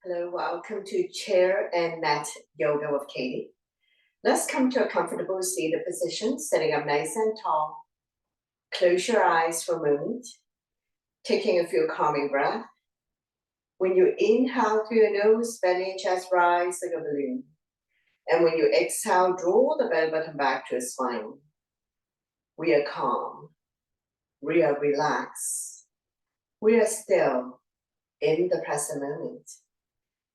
Hello, welcome to Chair and Mat Yoga with Katie. Let's come to a comfortable seated position, sitting up nice and tall. Close your eyes for a moment, taking a few calming breaths. When you inhale through your nose, belly and chest rise like a balloon. And when you exhale, draw the belly button back to the spine. We are calm. We are relaxed. We are still in the present moment.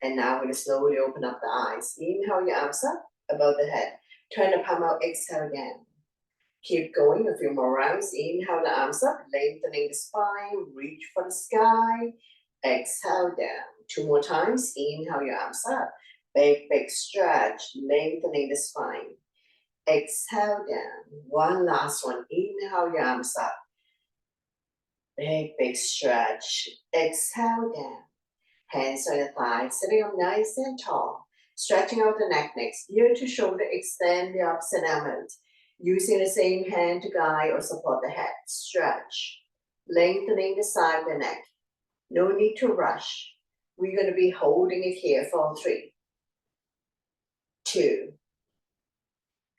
And now we're going to slowly open up the eyes. Inhale your arms up above the head. Turn the palm out, exhale again. Keep going, a few more rounds. Inhale the arms up, lengthening the spine, reach for the sky. Exhale down. Two more times. Inhale your arms up. Big stretch, lengthening the spine. Exhale down. One last one. Inhale your arms up. Big stretch. Exhale down. Hands on your thighs, sitting up nice and tall. Stretching out the neck next. Ear to shoulder, extend the opposite arm out. Using the same hand to guide or support the head. Stretch. Lengthening the side of the neck. No need to rush. We're going to be holding it here for 3, 2,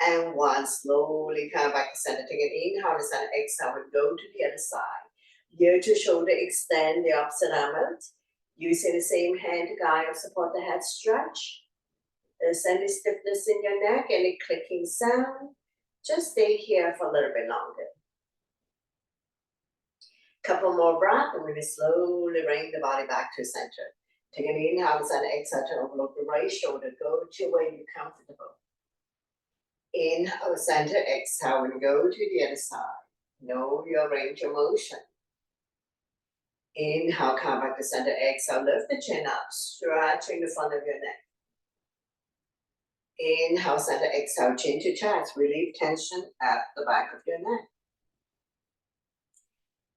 and 1. Slowly come back to center. Take an inhale to center. Exhale. We go to the other side. Ear to shoulder, extend the opposite arm out. Using the same hand to guide or support the head. Stretch. There's any stiffness in your neck, any clicking sound. Just stay here for a little bit longer. Couple more breaths, and we're going to slowly bring the body back to center. Take an inhale and exhale to overlook the right shoulder. Go to where you're comfortable. Inhale, center, exhale, and go to the other side. Know your range of motion. Inhale, come back to center, exhale, lift the chin up, stretching the front of your neck. Inhale, center, exhale, chin to chest, relieve tension at the back of your neck.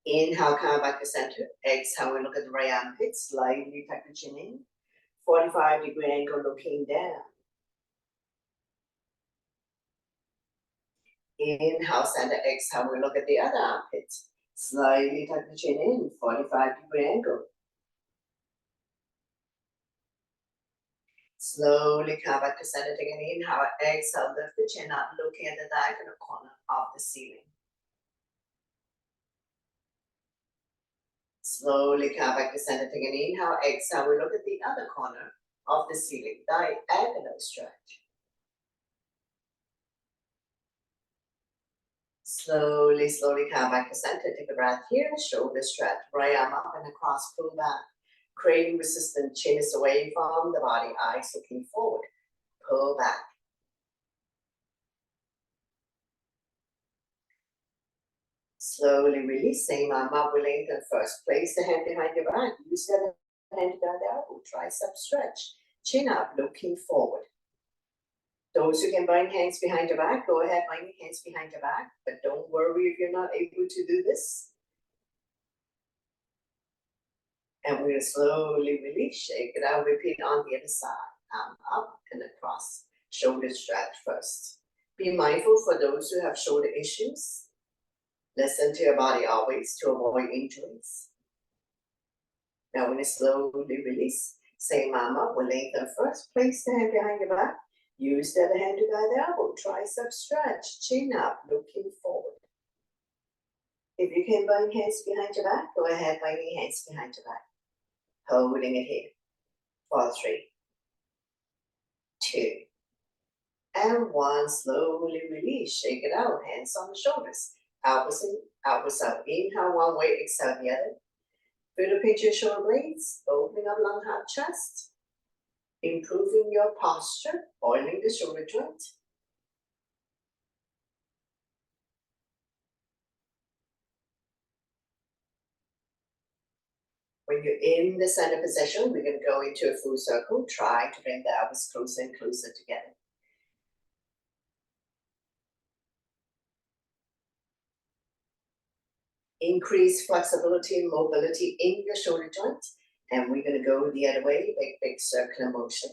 Inhale, come back to center, exhale, and look at the right armpit, slightly tuck the chin in, 45-degree angle looking down. Inhale, center, exhale, we look at the other armpit, slightly tuck the chin in, 45-degree angle. Slowly come back to center, take an inhale, exhale, lift the chin up, looking at the diagonal corner of the ceiling. Slowly come back to center, take an inhale, exhale, we look at the other corner of the ceiling, diagonal stretch. Slowly come back to center, take a breath here, shoulder stretch, right arm up and across, pull back. Creating resistance, chin is away from the body, eyes looking forward. Pull back. Slowly release, same arm up, we lengthen first. Place the hand behind your back. Use the other hand down the elbow, tricep stretch. Chin up, looking forward. Those who can bind hands behind your back, go ahead, bind your hands behind your back. But don't worry if you're not able to do this. And we're going to slowly release, shake it out, repeat on the other side. Arm up and across. Shoulder stretch first. Be mindful for those who have shoulder issues. Listen to your body always to avoid injuries. Now we're going to slowly release. Same arm up, we'll lengthen first. Place the hand behind your back. Use the other hand to guide the elbow. Tricep stretch, chin up, looking forward. If you can bind hands behind your back, go ahead, bind your hands behind your back. Holding it here for 3, 2, and 1. Slowly release, shake it out, hands on the shoulders. Elbows in, elbows out. Inhale one way, exhale the other. Feel the pinch your shoulder blades, opening up lung, heart, chest. Improving your posture, oiling the shoulder joint. When you're in the center position, we're going to go into a full circle. Try to bring the elbows closer and closer together. Increase flexibility and mobility in your shoulder joint. And we're going to go the other way, big circular motion.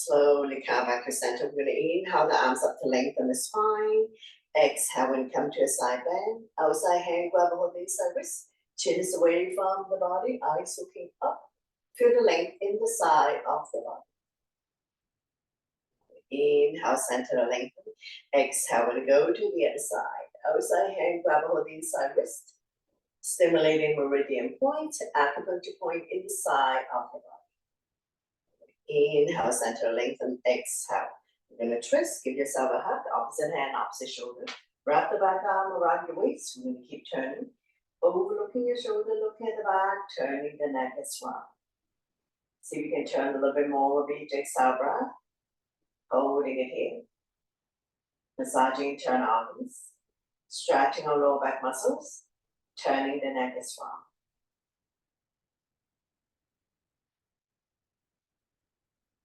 Slowly come back to center. We're going to inhale the arms up to lengthen the spine. Exhale and come to a side bend. Outside hand grab a hold of the inside wrist. Chin is away from the body, eyes looking up. Feel the length in the side of the body. Inhale, center the lengthen. Exhale and go to the other side. Outside hand grab a hold of the inside wrist. Stimulating meridian point, acupuncture point in the side of the body. Inhale, center lengthen. Exhale. You're gonna twist, give yourself a hug, opposite hand, opposite shoulder. Wrap the back arm around your waist. We're gonna keep turning. Overlooking your shoulder, look at the back, turning the neck as well. See if you can turn a little bit more with each exhale breath. Holding it here. Massaging turn arms. Stretching our lower back muscles. Turning the neck as well.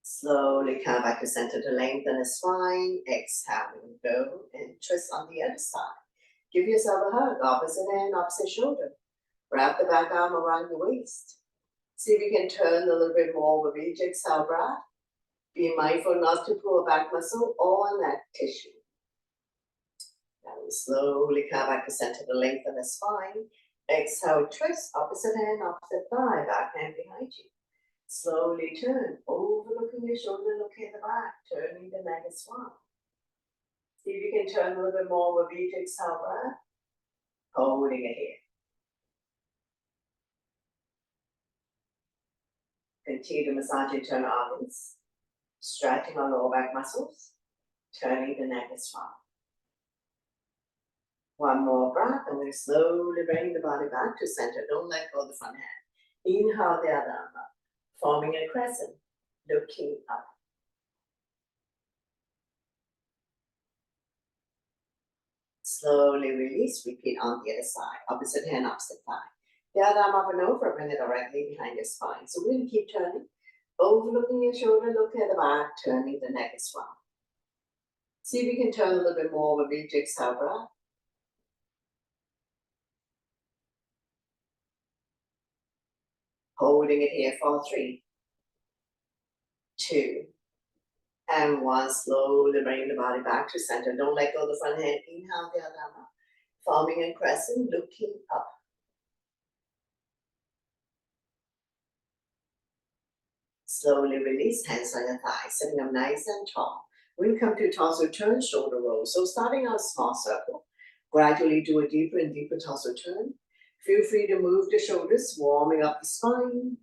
Slowly come back to center to lengthen the spine. Exhale and go and twist on the other side. Give yourself a hug, opposite hand, opposite shoulder. Wrap the back arm around your waist. See if you can turn a little bit more with each exhale breath. Be mindful not to pull a back muscle or neck tissue. Now we slowly come back to center to lengthen the spine. Exhale, twist, opposite hand, opposite thigh, back hand behind you. Slowly turn, overlooking your shoulder, looking at the back, turning the neck as well. See if you can turn a little bit more with each exhale breath. Holding it here. Continue to massage and turn organs. Stretching our lower back muscles. Turning the neck as well. One more breath, and we slowly bring the body back to center. Don't let go of the front hand. Inhale the other arm up, forming a crescent, looking up. Slowly release, repeat on the other side. Opposite hand, opposite thigh. The other arm up and over, bring it directly behind your spine. So we're going to keep turning. Overlooking your shoulder, look at the back, turning the neck as well. See if you can turn a little bit more with each exhale breath. Holding it here for 3, 2, and 1. Slowly bring the body back to center. Don't let go of the front hand. Inhale the other arm up. Forming a crescent, looking up. Slowly release, hands on your thighs, sitting up nice and tall. We'll come to torso turn, shoulder roll. So starting out small circle, gradually do a deeper and deeper torso turn. Feel free to move the shoulders, warming up the spine.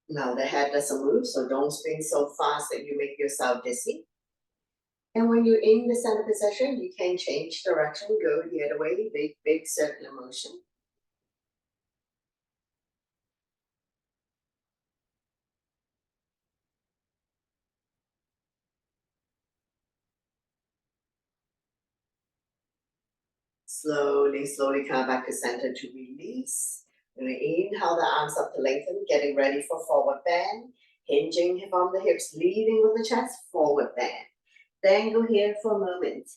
Now the head doesn't move, so don't spin so fast that you make yourself dizzy. And when you're in the center position, you can change direction, go the other way, big circular motion. Slowly come back to center to release. We're going to inhale the arms up to lengthen, getting ready for forward bend. Hinging from the hips, leading with the chest, forward bend. Then go here for a moment.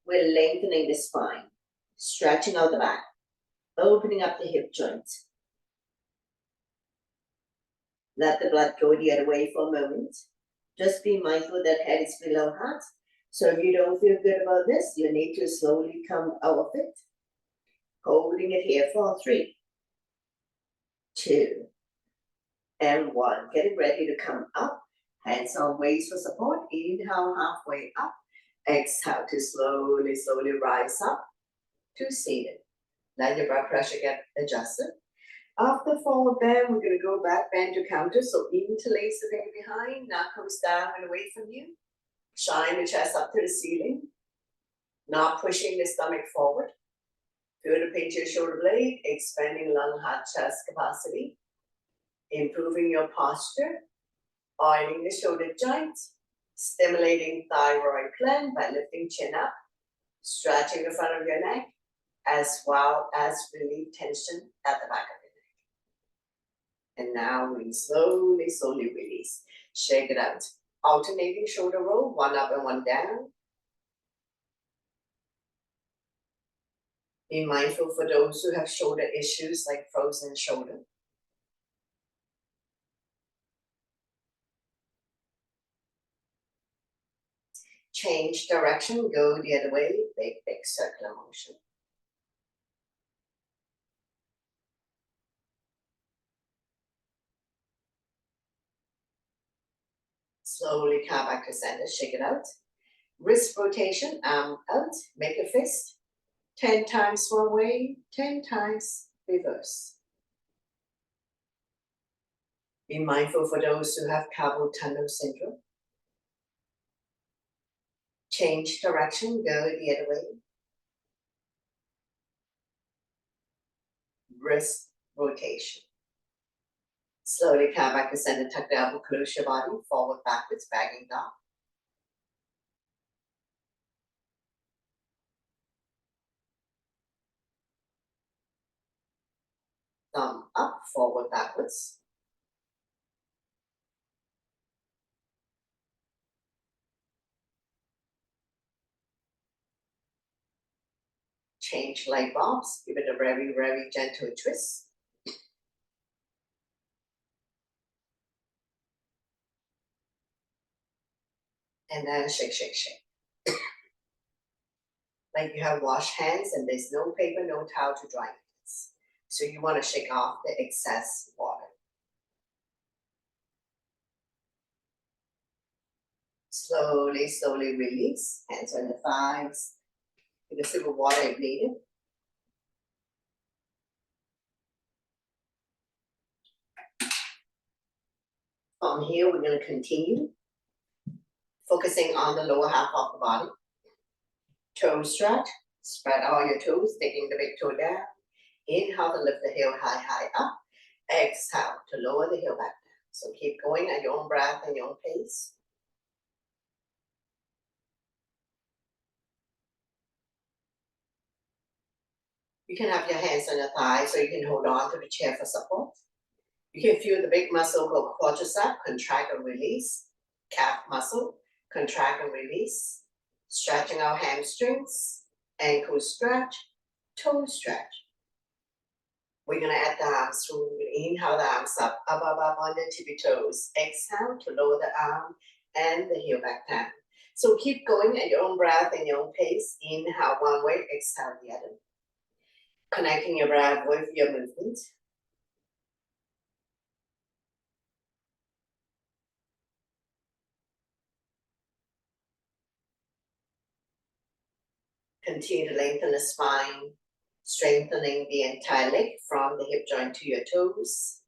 We're lengthening the spine, stretching out the back, opening up the hip joints. Let the blood go the other way for a moment. Just be mindful that head is below heart. So if you don't feel good about this, you need to slowly come out of it. Holding it here for 3, 2, and 1. Getting ready to come up. Hands on waist for support. Inhale halfway up. Exhale to slowly rise up to seated. Let your blood pressure get adjusted. After forward bend, we're going to go back, bend to counter. So interlace the leg behind. Now comes down and away from you. Shine the chest up to the ceiling. Not pushing the stomach forward. Feel the pinch your shoulder blade, expanding lung, heart, chest capacity. Improving your posture. Oiling the shoulder joints. Stimulating thyroid gland by lifting chin up. Stretching the front of your neck. As well as relieve tension at the back of your neck. And now we slowly release. Shake it out. Alternating shoulder roll, one up and one down. Be mindful for those who have shoulder issues like frozen shoulder. Change direction, go the other way, big circular motion. Slowly come back to center, shake it out. Wrist rotation, arm out, make a fist. 10 times one way, 10 times reverse. Be mindful for those who have carpal tunnel syndrome. Change direction, go the other way. Wrist rotation. Slowly come back to center, tuck the elbow, close your body, forward, backwards, bagging down. Thumb up, forward, backwards. Change leg bumps, give it a very, very gentle twist. And then shake, shake, shake. Like you have washed hands and there's no paper, no towel to dry hands. So you want to shake off the excess water. Slowly, slowly release. Hands on the thighs. Take a sip of water if needed. From here, we're going to continue focusing on the lower half of the body. Toe stretch. Spread all your toes, taking the big toe down. Inhale to lift the heel high, high up. Exhale to lower the heel back down. So keep going at your own breath and your own pace. You can have your hands on your thighs so you can hold on to the chair for support. You can feel the big muscle called quadricep, contract and release. Calf muscle, contract and release. Stretching our hamstrings, ankle stretch, toe stretch. We're gonna add the arms through. Inhale the arms up, up, up, up on the tippy toes. Exhale to lower the arm and the heel back down. So keep going at your own breath and your own pace. Inhale one way, exhale the other. Connecting your breath with your movement. Continue to lengthen the spine, strengthening the entire leg from the hip joint to your toes.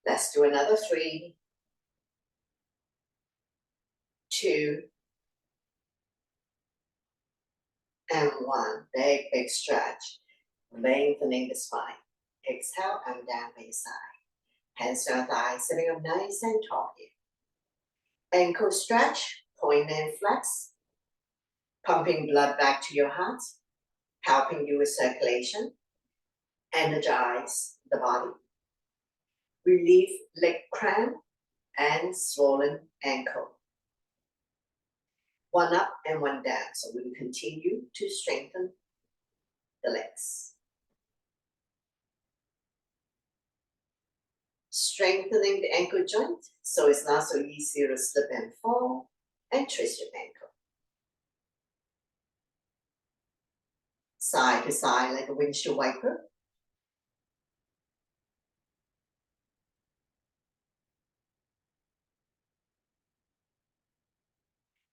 Let's do another 3, 2, and 1. Big, big stretch, lengthening the spine. Exhale, and down by your side. Hands to our thighs, sitting up nice and tall here. Ankle stretch, point and flex. Pumping blood back to your heart, helping you with circulation. Energize the body. Relieve leg cramp and swollen ankle. 1 up and 1 down. So we will continue to strengthen the legs. Strengthening the ankle joint so it's not so easy to slip and fall and twist your ankle. Side to side like a windshield wiper.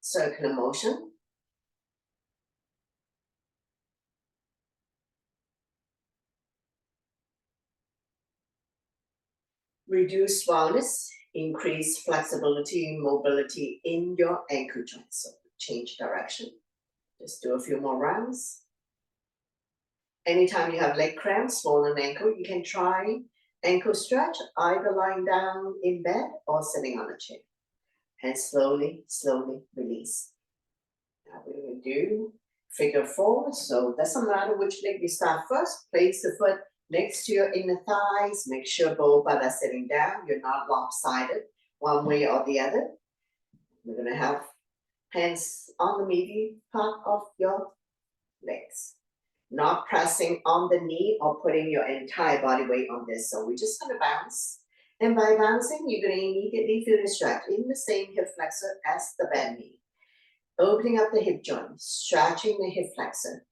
Circular motion. Reduce swellness, increase flexibility, mobility in your ankle joint. So change direction. Just do a few more rounds. Anytime you have leg cramps, swollen ankle, you can try ankle stretch, either lying down in bed or sitting on a chair. And slowly, slowly release. Now we will do figure 4. So it doesn't matter which leg you start first. Place the foot next to your inner thighs. Make sure both are sitting down. You're not lopsided one way or the other. We're going to have hands on the medial part of your legs. Not pressing on the knee or putting your entire body weight on this. So we're just going to bounce. And by bouncing, you're going to immediately feel the stretch in the same hip flexor as the bent knee. Opening up the hip joint, stretching the hip flexor,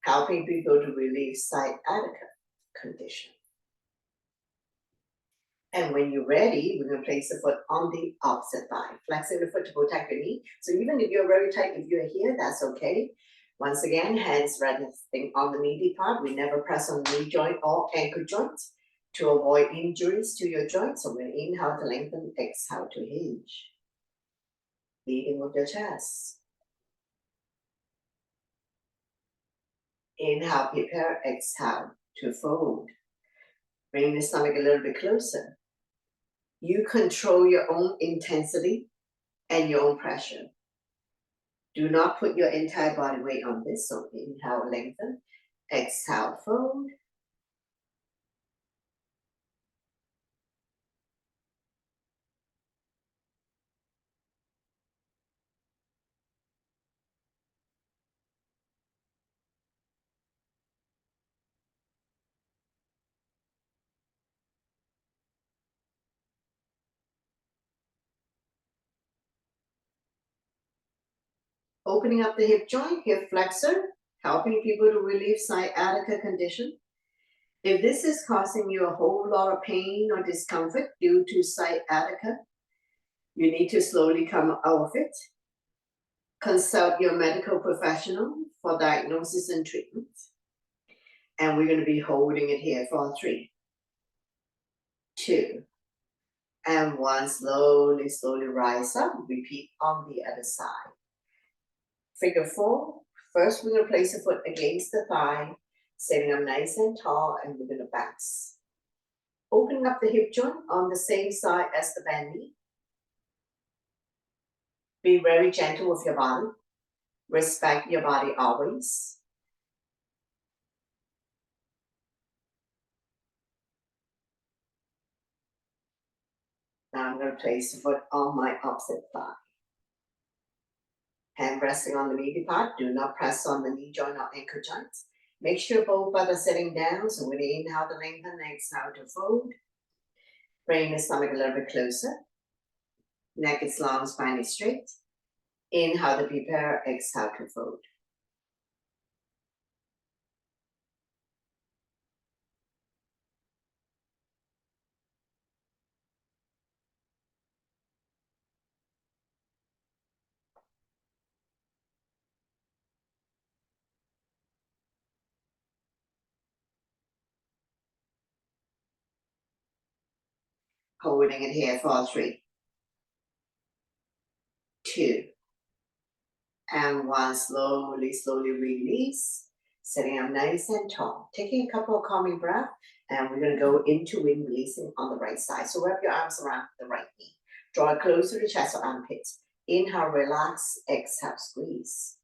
helping people to relieve sciatica condition. And when you're ready, we're going to place the foot on the opposite thigh, flexing the foot to protect your knee. So even if you're very tight, if you're here, that's okay. Once again, hands resting on the meaty part. We never press on the knee joint or ankle joint to avoid injuries to your joints. So we're going to inhale to lengthen, exhale to hinge. Leading with your chest. Inhale, prepare, exhale to fold. Bring the stomach a little bit closer. You control your own intensity and your own pressure. Do not put your entire body weight on this. So inhale, lengthen, exhale, fold. Opening up the hip joint, hip flexor, helping people to relieve sciatica condition. If this is causing you a whole lot of pain or discomfort due to sciatica, you need to slowly come out of it. Consult your medical professional for diagnosis and treatment. And we're going to be holding it here for 3, 2, and 1. Slowly, slowly rise up. Repeat on the other side. Figure 4. First, we're going to place the foot against the thigh, sitting up nice and tall, and we're going to bounce. Opening up the hip joint on the same side as the bent knee. Be very gentle with your body. Respect your body always. Now I'm going to place the foot on my opposite thigh. Hand resting on the meaty part. Do not press on the knee joint or ankle joints. Make sure both butt are sitting down. So when you inhale to lengthen, exhale to fold. Bring the stomach a little bit closer. Neck is long, spine is straight. Inhale to prepare, exhale to fold. Holding it here for 3, 2, and 1. Slowly, slowly release. Sitting up nice and tall. Taking a couple of calming breaths, and we're going to go into wind releasing on the right side. So wrap your arms around the right knee. Draw it closer to chest or armpits. Inhale, relax. Exhale, squeeze.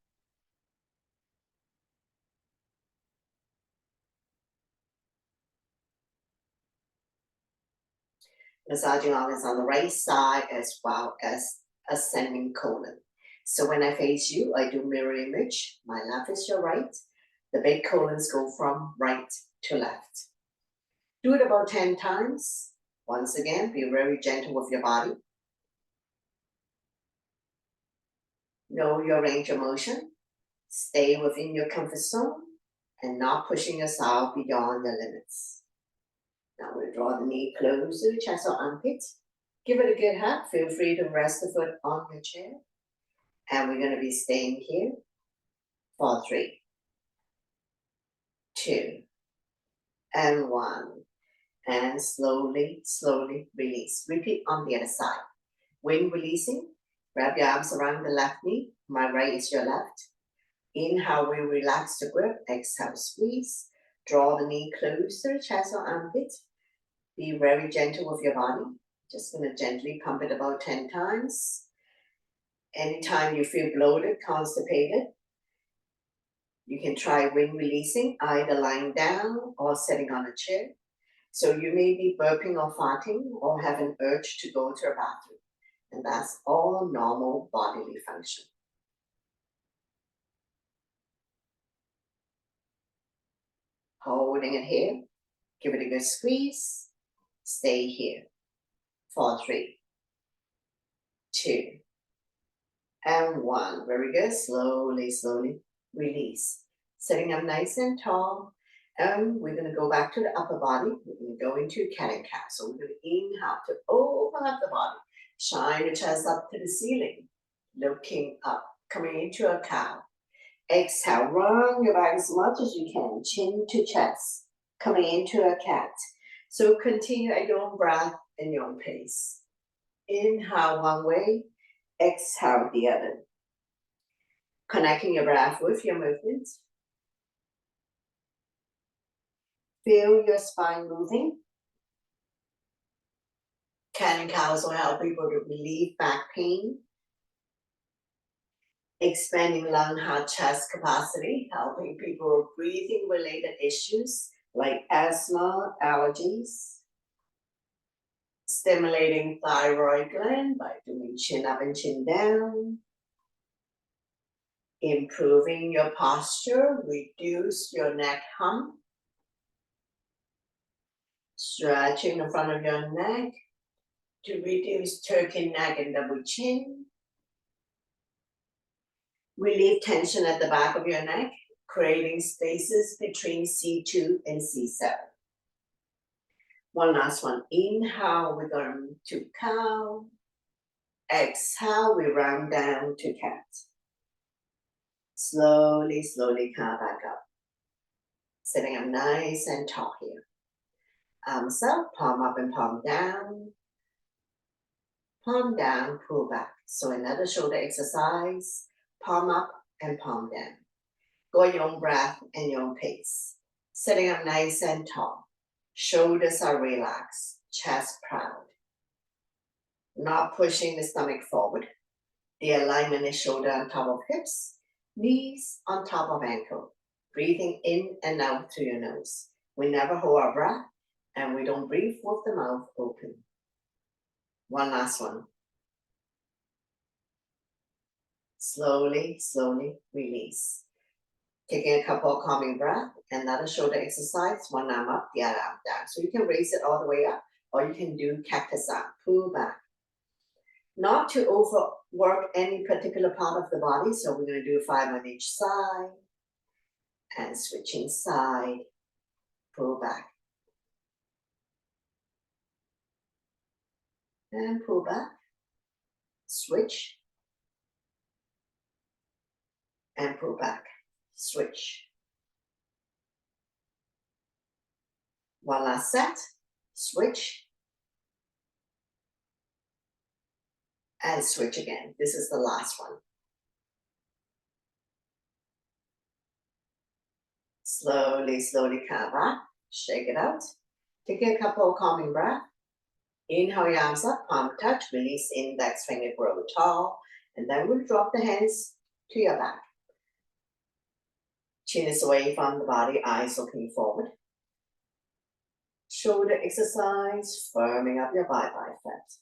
Massaging organs on the right side as well as ascending colon. So when I face you, I do mirror image. My left is your right. The big colons go from right to left. Do it about 10 times. Once again, be very gentle with your body. Know your range of motion. Stay within your comfort zone and not pushing yourself beyond the limits. Now we'll draw the knee close to the chest or armpit. Give it a good hug. Feel free to rest the foot on your chair. And we're going to be staying here for 3, 2, and 1. And slowly, slowly release. Repeat on the other side. When releasing, wrap your arms around the left knee. My right is your left. Inhale, we relax the grip. Exhale, squeeze. Draw the knee closer, chest or armpit. Be very gentle with your body. Just going to gently pump it about 10 times. Anytime you feel bloated, constipated, you can try wind releasing, either lying down or sitting on a chair. So you may be burping or farting or have an urge to go to a bathroom. And that's all normal bodily function. Holding it here. Give it a good squeeze. Stay here for 3, 2, And one. Very good. Slowly, slowly release. Sitting up nice and tall. And we're going to go back to the upper body. We're going to go into cat and cow. So we're going to inhale to open up the body. Shine the chest up to the ceiling. Looking up. Coming into a cow. Exhale. Run your back as much as you can. Chin to chest. Coming into a cat. So continue at your own breath and your own pace. Inhale one way. Exhale the other. Connecting your breath with your movement. Feel your spine moving. Cat and cows will help people to relieve back pain. Expanding lung, heart, chest capacity, helping people with breathing related issues like asthma, allergies. Stimulating thyroid gland by doing chin up and chin down. Improving your posture, reduce your neck hump. Stretching the front of your neck to reduce turkey neck and double chin. Relieve tension at the back of your neck, creating spaces between C2 and C7. One last one. Inhale, we're going to cow. Exhale, we round down to cat. Slowly, slowly come back up. Sitting up nice and tall here. Arms up, palm up and palm down. Palm down, pull back. So another shoulder exercise. Palm up and palm down. Go your own breath and your own pace. Sitting up nice and tall. Shoulders are relaxed, chest proud. Not pushing the stomach forward. The alignment is shoulder on top of hips, knees on top of ankle. Breathing in and out through your nose. We never hold our breath and we don't breathe with the mouth open. One last one. Slowly, slowly release. Taking a couple of calming breaths, another shoulder exercise, one arm up, the other arm down. So you can raise it all the way up, or you can do cactus arm, pull back. Not to overwork any particular part of the body, so we're going to do 5 on each side, and switching side, pull back. And pull back, switch, and pull back, switch. One last set, switch, and switch again. This is the last one. Slowly, slowly come back, shake it out. Take a couple of calming breaths. Inhale your arms up, palm touch, release index finger, grow tall, and then we'll drop the hands to your back. Chin is away from the body, eyes looking forward. Shoulder exercise, firming up your biceps.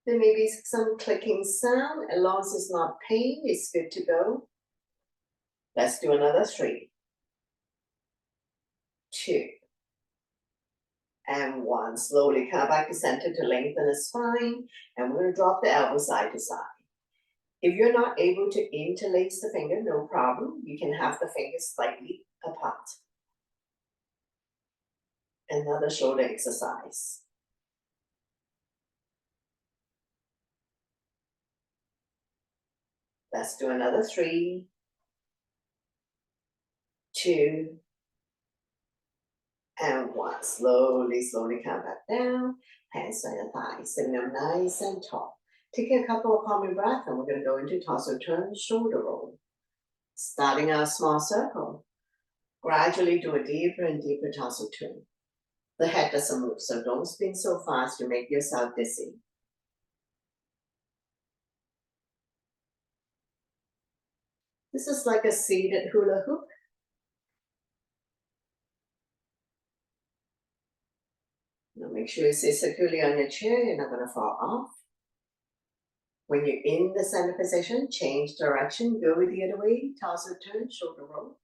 There may be some clicking sound, as long as it's not pain, it's good to go. Let's do another 3, 2, and 1. Slowly come back to center to lengthen the spine, and we're going to drop the elbow side to side. If you're not able to interlace the finger, no problem. You can have the fingers slightly apart. Another shoulder exercise. Let's do another 3, 2, and 1. Slowly, slowly come back down. Hands on your thighs, sitting up nice and tall. Take a couple of calming breaths, and we're going to go into torso turn, shoulder roll. Starting our small circle. Gradually do a deeper and deeper torso turn. The head doesn't move, so don't spin so fast you make yourself dizzy. This is like a seated hula hoop. Now make sure you sit securely on your chair, you're not going to fall off. When you're in the center position, change direction, go the other way, torso turn, shoulder roll.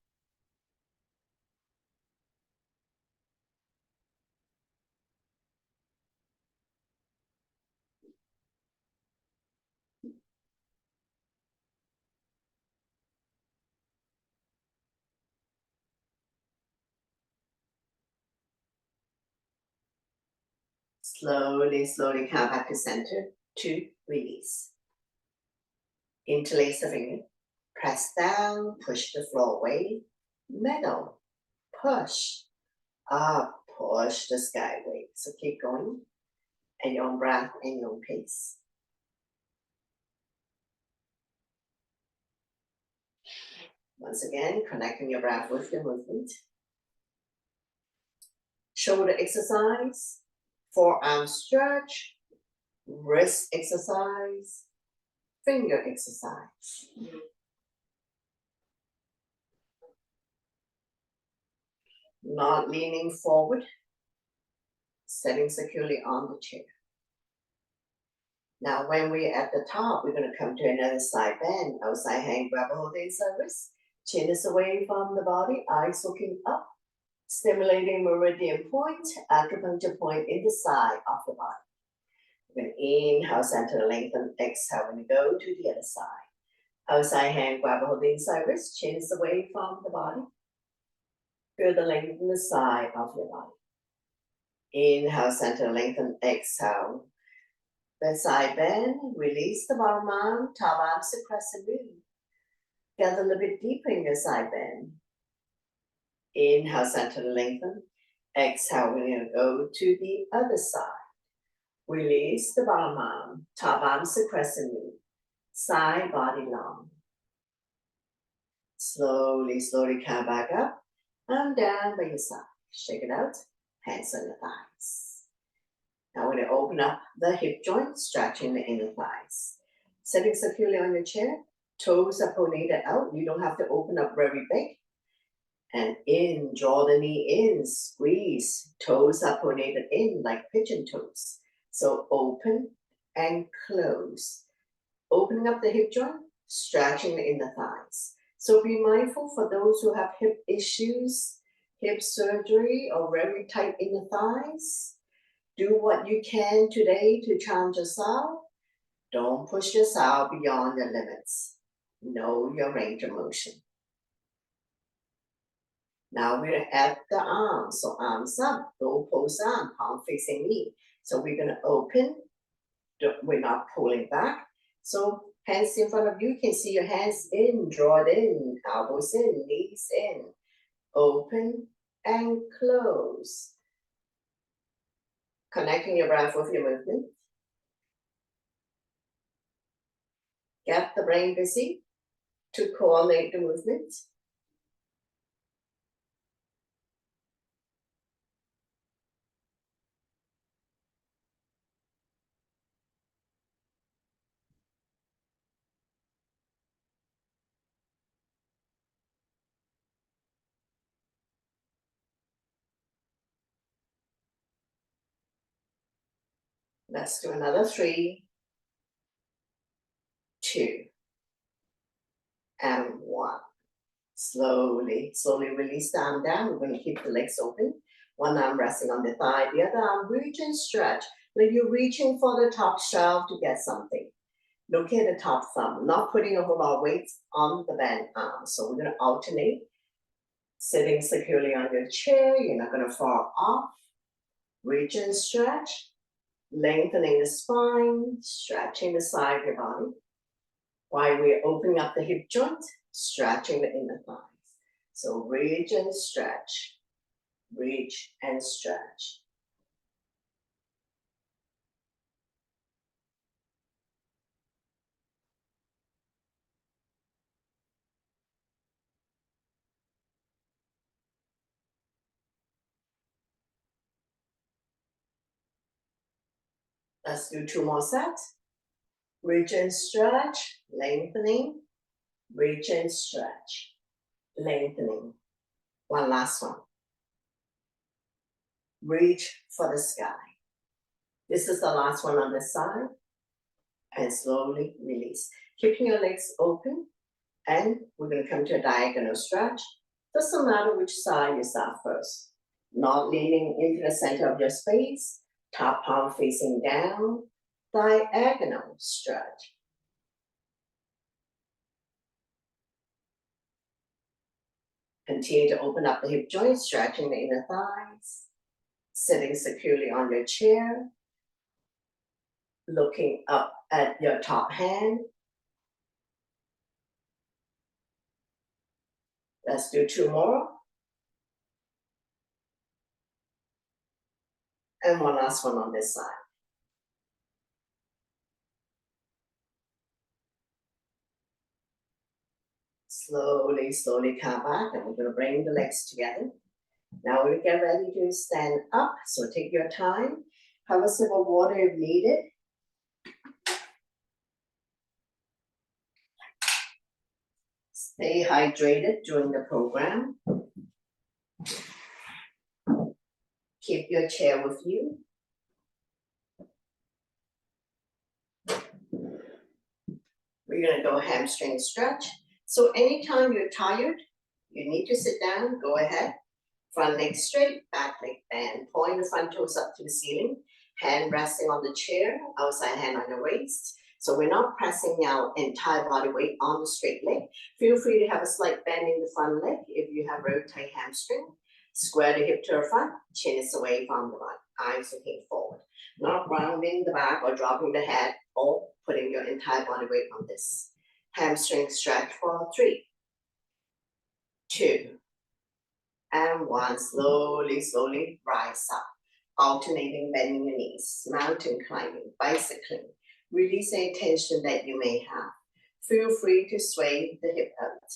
Slowly, slowly come back to center to release. Interlace the finger, press down, push the floor away, middle, push, up, push the sky away. So keep going at your own breath and your own pace. Once again, connecting your breath with your movement. Shoulder exercise, forearm stretch, wrist exercise, finger exercise. Not leaning forward, sitting securely on the chair. Now, when we're at the top, we're going to come to another side bend. Outside hand, grab a hold inside wrist. Chin is away from the body, eyes looking up, stimulating meridian point, acupuncture point in the side of the body. We're going to inhale, center, lengthen, exhale. We're going to go to the other side. Outside hand, grab a hold inside wrist. Chin is away from the body. Feel the length in the side of your body. Inhale, center, lengthen, exhale. The side bend, release the bottom arm, top arm, crescent moon. Get a little bit deeper in your side bend. Inhale, center, lengthen. Exhale, we're going to go to the other side. Release the bottom arm, top arm, crescent moon. Side body long. Slowly, slowly come back up and down by your side. Shake it out, hands on your thighs. Now we're going to open up the hip joint, stretching the inner thighs. Sitting securely on your chair, toes are pronated out. You don't have to open up very big. And in, draw the knee in, squeeze. Toes are pronated in like pigeon toes. So open and close. Opening up the hip joint, stretching the inner thighs. So be mindful for those who have hip issues, hip surgery, or very tight inner thighs. Do what you can today to challenge yourself. Don't push yourself beyond your limits. Know your range of motion. Now we're at the arms. So arms up, low pose arm, palm facing knee. So we're going to open. We're not pulling back. So hands in front of you. You can see your hands in, draw it in, elbows in, knees in. Open and close. Connecting your breath with your movement. Get the brain busy to coordinate the movement. Let's do another 3, 2, and 1. Slowly, slowly release the arm down. We're going to keep the legs open. One arm resting on the thigh, the other arm reach and stretch. Like you're reaching for the top shelf to get something. Look at the top thumb, not putting a whole lot of weight on the bent arm. So we're going to alternate. Sitting securely on your chair, you're not going to fall off. Reach and stretch. Lengthening the spine, stretching the side of your body. While we're opening up the hip joint, stretching the inner thighs. So reach and stretch, reach and stretch. Let's do 2 more sets. Reach and stretch, lengthening, reach and stretch, lengthening. One last one. Reach for the sky. This is the last one on this side. And slowly release. Keeping your legs open. And we're going to come to a diagonal stretch. Doesn't matter which side you start first. Not leaning into the center of your space. Top palm facing down. Diagonal stretch. Continue to open up the hip joints, stretching the inner thighs. Sitting securely on your chair. looking up at your top hand. Let's do 2 more. And one last one on this side. Slowly, slowly come back, and we're going to bring the legs together. Now we get ready to stand up, so take your time. Have a sip of water if needed. Stay hydrated during the program. Keep your chair with you. We're going to go hamstring stretch. So anytime you're tired, you need to sit down, go ahead. Front leg straight, back leg bend. Point the front toes up to the ceiling. Hand resting on the chair, outside hand on the waist. So we're not pressing our entire body weight on the straight leg. Feel free to have a slight bend in the front leg if you have very tight hamstring. Square the hip to the front, chin is away from the body, eyes looking forward. Not rounding the back or dropping the head or putting your entire body weight on this. Hamstring stretch for 3, 2, and 1. Slowly, slowly rise up. Alternating bending your knees, mountain climbing, bicycling. Release any tension that you may have. Feel free to sway the hip out.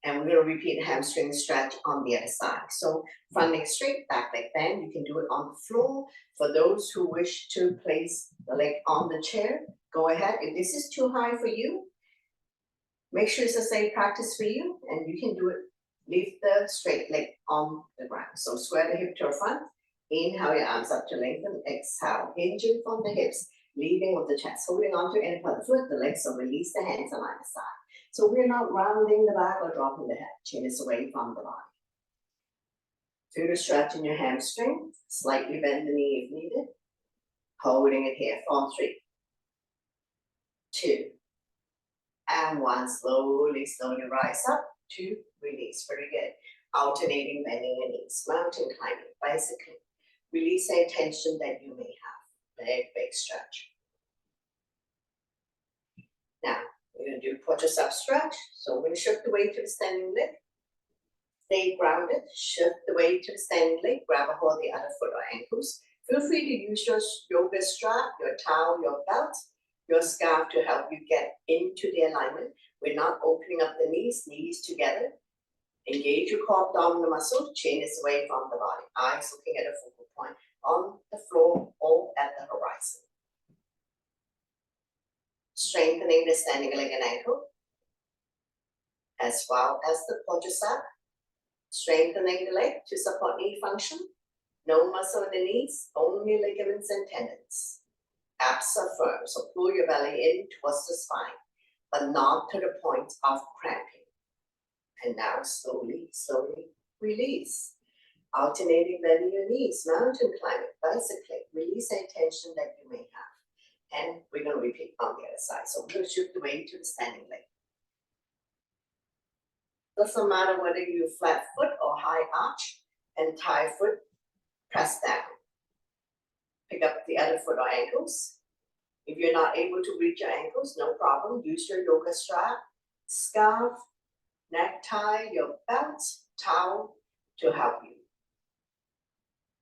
And we're going to repeat hamstring stretch on the other side. So front leg straight, back leg bend. You can do it on the floor. For those who wish to place the leg on the chair, go ahead. If this is too high for you, make sure it's a safe practice for you, and you can do it. Leave the straight leg on the ground. So square the hip to the front. Inhale your arms up to lengthen. Exhale, hinging from the hips, leading with the chest, holding on to any part of the foot, the legs, so release the hands on either side. So we're not rounding the back or dropping the head. Chin is away from the body. Feel the stretch in your hamstring. Slightly bend the knee if needed. Holding it here for 3, 2, and 1. Slowly, slowly rise up to release. Very good. Alternating bending your knees. Mountain climbing, bicycling. Release any tension that you may have. Leg big stretch. Now, we're going to do push yourself stretch. So we're going to shift the weight to the standing leg. Stay grounded. Shift the weight to the standing leg. Grab a hold of the other foot or ankles. Feel free to use your yoga strap, your towel, your belt, your scarf to help you get into the alignment. We're not opening up the knees together. Engage your core abdominal muscle. Chin is away from the body. Eyes looking at a focal point on the floor or at the horizon. Strengthening the standing leg and ankle, as well as the quadricep. Strengthening the leg to support knee function. No muscle in the knees, only ligaments and tendons. Abs are firm, so pull your belly in towards the spine, but not to the point of cramping. And now slowly, slowly release. Alternating bending your knees, mountain climbing, bicycling. Release any tension that you may have. And we're going to repeat on the other side. So we're going to shift the weight to the standing leg. Doesn't matter whether you flat foot or high arch, entire foot, press down. Pick up the other foot or ankles. If you're not able to reach your ankles, no problem. Use your yoga strap, scarf, necktie, your belt, towel to help you.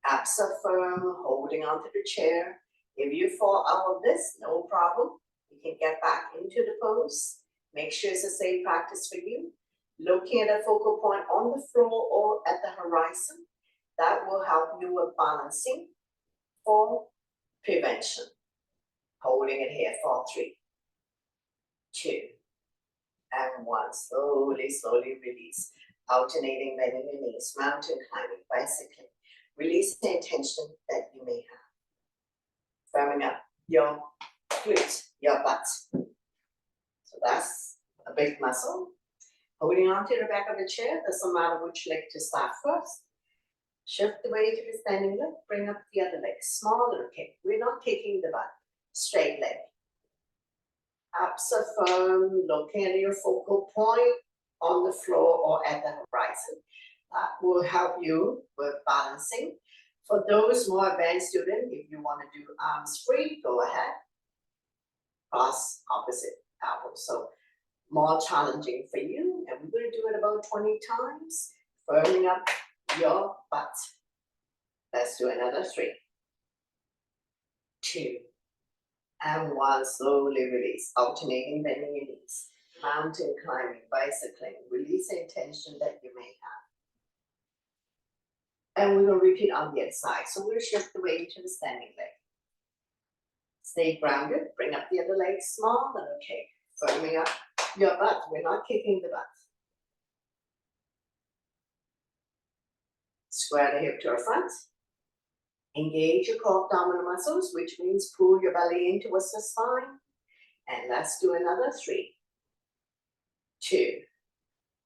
Abs are firm, holding onto the chair. If you fall out of this, no problem. You can get back into the pose. Make sure it's a safe practice for you. Looking at a focal point on the floor or at the horizon, that will help you with balancing for prevention. Holding it here for 3, 2, and 1. Slowly, slowly release. Alternating bending your knees, mountain climbing, bicycling. Release the tension that you may have. Firming up your glutes, your butt. So that's a big muscle. Holding on to the back of the chair, doesn't matter which leg to start first. Shift the weight to the standing leg, bring up the other leg. Small little kick. We're not kicking the butt. Straight leg. Abs are firm, looking at your focal point on the floor or at the horizon. That will help you with balancing For those more advanced students, if you want to do arms free, go ahead. Cross opposite elbow. So more challenging for you. And we're going to do it about 20 times, firming up your butt. Let's do another 3, 2, and 1. Slowly release, alternating bending your knees. Mountain climbing, bicycling, release any tension that you may have. And we're going to repeat on the other side. So we'll shift the weight to the standing leg. Stay grounded, bring up the other leg, small and okay. Firming up your butt, we're not kicking the butt. Square the hip to our front. Engage your core abdominal muscles, which means pull your belly in towards the spine. And let's do another 3, 2,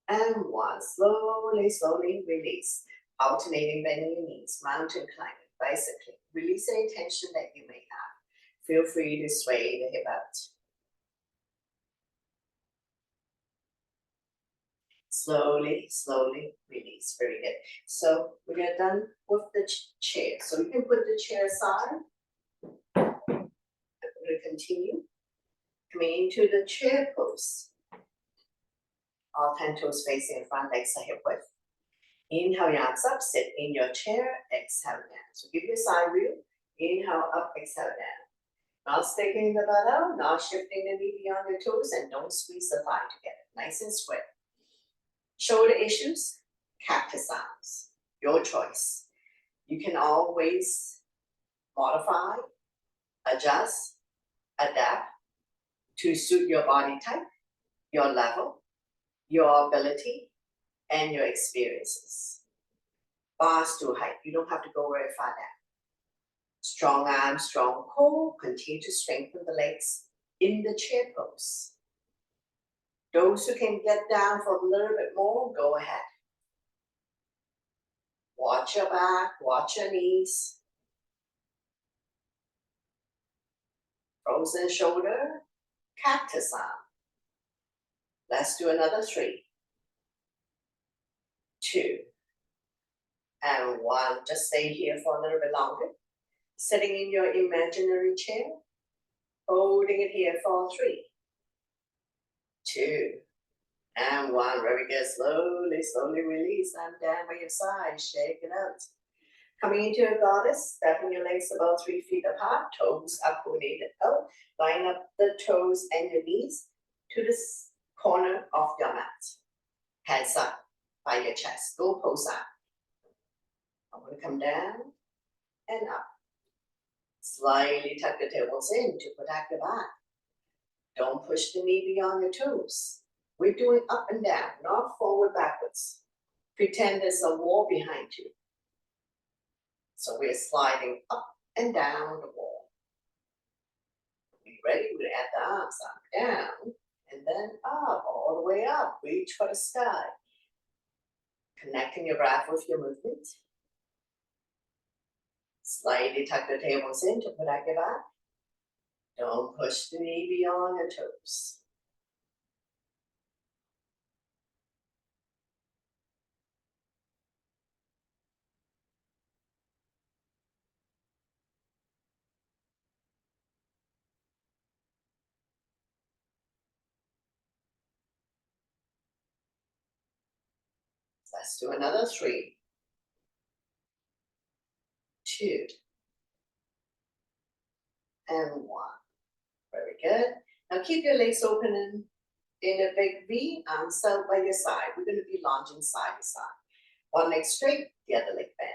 and 1. Slowly, slowly release. Alternating bending your knees, mountain climbing, bicycling. Release any tension that you may have. Feel free to sway the hip out. Slowly, slowly release. Very good. So we are done with the chair. So you can put the chair aside. I'm going to continue. Coming into the chair pose. All 10 toes facing in front, legs are hip width. Inhale your arms up, sit in your chair, exhale down. So give your side view. Inhale up, exhale down. Not sticking the butt out, not shifting the knee beyond your toes, and don't squeeze the thigh together. Nice and square. Shoulder issues, cactus arms, your choice. You can always modify, adjust, adapt to suit your body type, your level, your ability, and your experiences. Bars to height, you don't have to go very far down. Strong arms, strong core, continue to strengthen the legs in the chair pose. Those who can get down for a little bit more, go ahead. Watch your back, watch your knees. Frozen shoulder, cactus arm. Let's do another 3, 2, and 1. Just stay here for a little bit longer. Sitting in your imaginary chair, holding it here for 3, 2, and 1. Very good. Slowly, slowly release. I'm down by your side. Shake it out. Coming into a goddess, stepping your legs about 3 feet apart, toes up, coordinated out. Line up the toes and your knees to the corner of your mat. Hands up by your chest. Go pose up. I'm going to come down and up. Slightly tuck the tailbones in to protect the back. Don't push the knee beyond your toes. We're doing up and down, not forward, backwards. Pretend there's a wall behind you. So we're sliding up and down the wall. Be ready? We're at the arms up, down, and then up, all the way up. Reach for the sky. Connecting your breath with your movement. Slightly tuck the tailbones in to protect your back. Don't push the knee beyond your toes. Let's do another 3, 2, and 1. Very good. Now keep your legs open in a big V, arms out by your side. We're going to be lunging side to side. One leg straight, the other leg bent.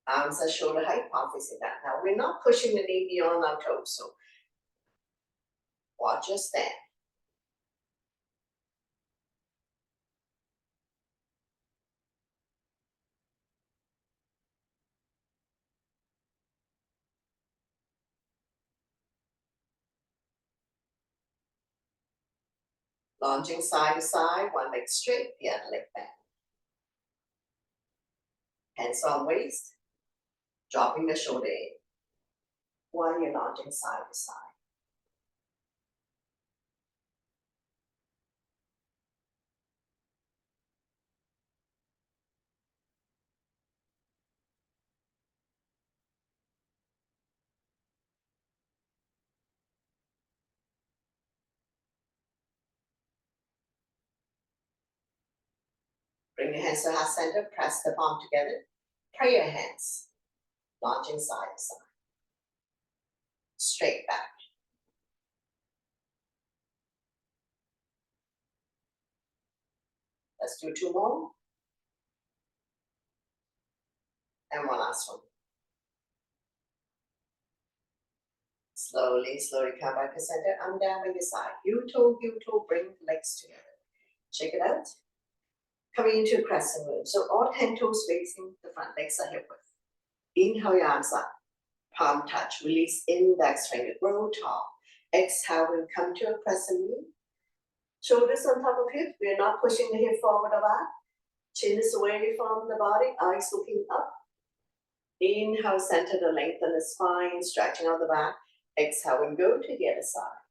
Arms at shoulder height, palm facing down. Now we're not pushing the knee beyond our toes, so watch your stand. Lunging side to side, one leg straight, the other leg bent. Hands on waist, dropping the shoulder in while you're lunging side to side. Bring your hands to heart center, press the palm together, pray your hands, launching side to side. Straight back. Let's do 2 more. And one last one. Slowly, slowly come back to center. Arm down by your side. U-toe, bring the legs together. Check it out. Coming into crescent moon. So all 10 toes facing the front, legs are hip width. Inhale your arms up. Palm touch. Release index finger. Grow tall. Exhale, we'll come to a crescent moon. Shoulders on top of hips. We are not pushing the hip forward or back. Chin is away from the body. Eyes looking up. Inhale, center the length of the spine, stretching out the back. Exhale and go to the other side.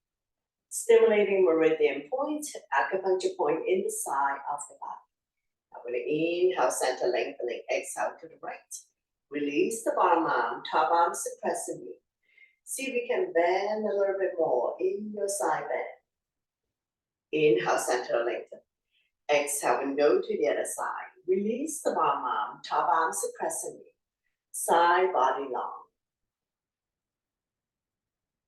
Stimulating meridian point, acupuncture point in the side of the body. I'm going to inhale, center lengthening. Exhale to the right. Release the bottom arm, top arm suppressing you. See if we can bend a little bit more in your side bend. Inhale, center lengthen. Exhale and go to the other side. Release the bottom arm, top arm suppressing you. Side body long.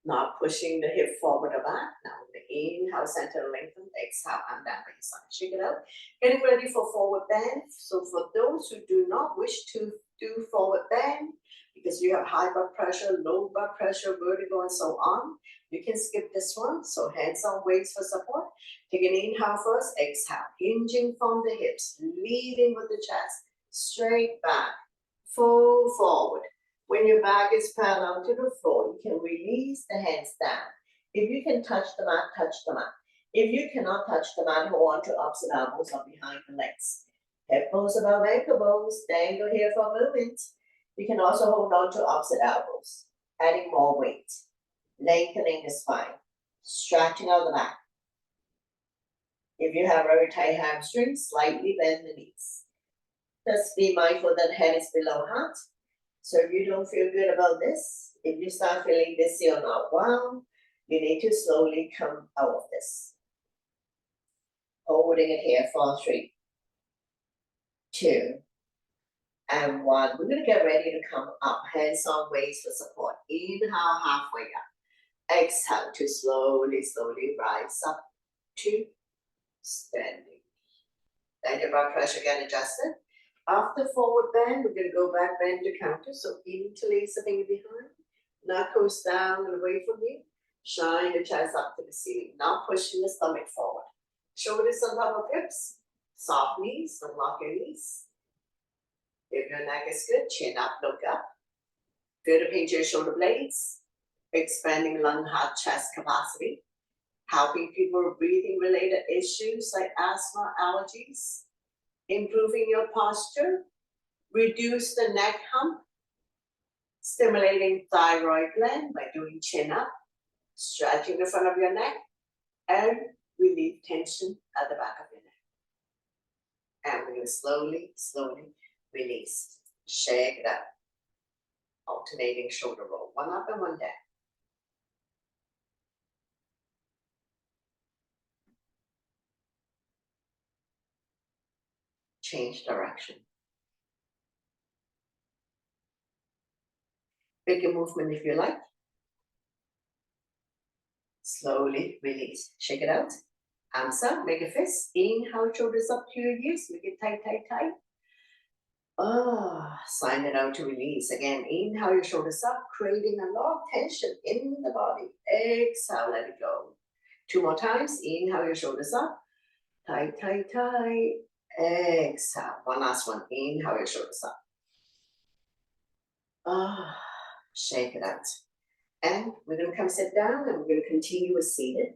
Not pushing the hip forward or back. Now inhale, center lengthen. Exhale, and down by your side. Check it out. Getting ready for forward bend. So for those who do not wish to do forward bend, because you have high blood pressure, low blood pressure, vertigo, and so on, you can skip this one. So hands on waist for support. Take an inhale first. Exhale. Hinging from the hips. Leading with the chest. Straight back. Full forward. When your back is parallel to the floor, you can release the hands down. If you can touch the mat, touch the mat. If you cannot touch the mat, hold on to opposite elbows or behind the legs. Hip bones above ankle bones, dangle here for a moment. You can also hold on to opposite elbows, adding more weight. Lengthening the spine, stretching out the back. If you have very tight hamstrings, slightly bend the knees. Just be mindful that head is below heart. So if you don't feel good about this, if you start feeling dizzy or not well, you need to slowly come out of this. Holding it here for 3, 2, and 1. We're going to get ready to come up. Hands on waist for support. Inhale, halfway up. Exhale to slowly, slowly rise up to standing. Then your blood pressure again adjusted. After forward bend, we're going to go back bend to counter. So interlace the finger behind. Knuckles down and away from you. Shine the chest up to the ceiling. Now pushing the stomach forward. Shoulders on top of hips. Soft knees. Don't lock your knees. If your neck is good, chin up, look up. Feel the pinch your shoulder blades. Expanding lung, heart, chest capacity. Helping people with breathing related issues like asthma, allergies. Improving your posture, reduce the neck hump, stimulating thyroid gland by doing chin up, stretching the front of your neck, and relieve tension at the back of your neck. And we're going to slowly, slowly release. Shake it up. Alternating shoulder roll, one up and one down. Change direction. Bigger movement if you like. Slowly release. Shake it out. Arms up, make a fist. Inhale, shoulders up to your ears. Make it tight, tight, tight. Sign it out to release. Again, inhale your shoulders up, creating a lot of tension in the body. Exhale, let it go. 2 more times. Inhale your shoulders up. Tight, tight, tight. Exhale. One last one. Inhale your shoulders up. Shake it out. And we're going to come sit down and we're going to continue with seated.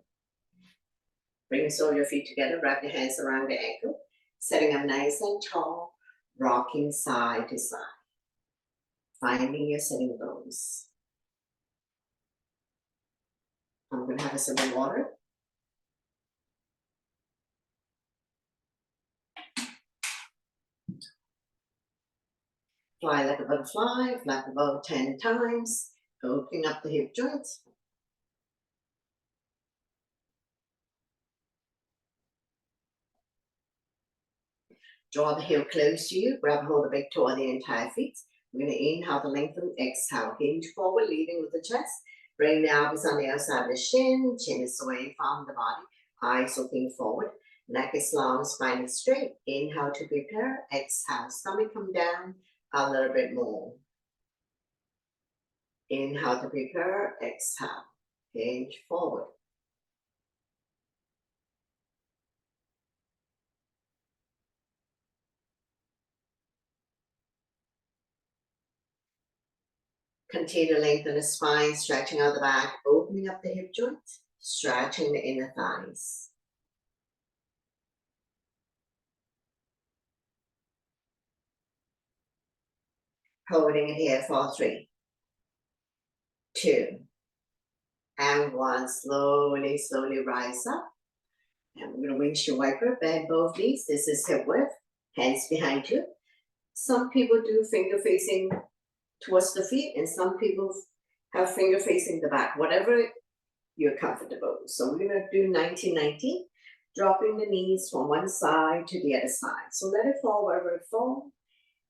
Bring all your feet together. Wrap your hands around the ankle. Setting up nice and tall. Rocking side to side. Finding your sitting bones. I'm going to have a sip of water. Fly like a butterfly, flap about 10 times, opening up the hip joints. Draw the heel close to you, grab hold of the big toe of the entire feet. We're going to inhale to lengthen, exhale, hinge forward, leading with the chest. Bring the elbows on the outside of the shin, chin is away from the body, eyes looking forward. Neck is long, spine is straight. Inhale to prepare, exhale, stomach come down a little bit more. Inhale to prepare, exhale, hinge forward. Continue to lengthen the spine, stretching out the back, opening up the hip joint, stretching the inner thighs. Holding it here for 3, 2, and 1. Slowly, slowly rise up. And we're going to windshield wiper, bend both knees. This is hip width, hands behind you. Some people do finger facing towards the feet, and some people have finger facing the back, whatever you're comfortable. So we're going to do 90-90, dropping the knees from one side to the other side. So let it fall wherever it falls.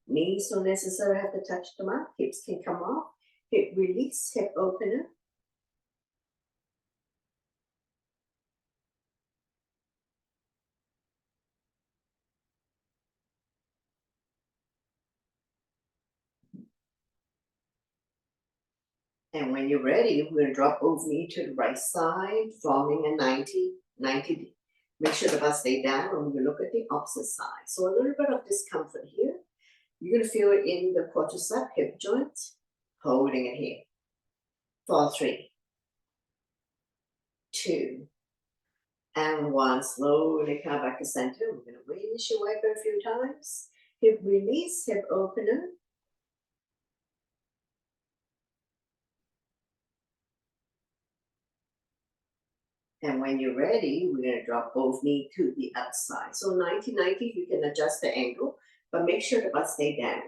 Knees don't necessarily have to touch the mat. Hips can come off. Hip release, hip opener. And when you're ready, we're going to drop both knees to the right side, forming a 90. Make sure the butt stay down, and we look at the opposite side. So a little bit of discomfort here. You're going to feel it in the quadricep, hip joint, holding it here. For 3, 2, and 1. Slowly come back to center. We're going to windshield wiper a few times. Hip release, hip opener. And when you're ready, we're going to drop both knees to the outside. So 90-90, you can adjust the angle, but make sure the butt stay down.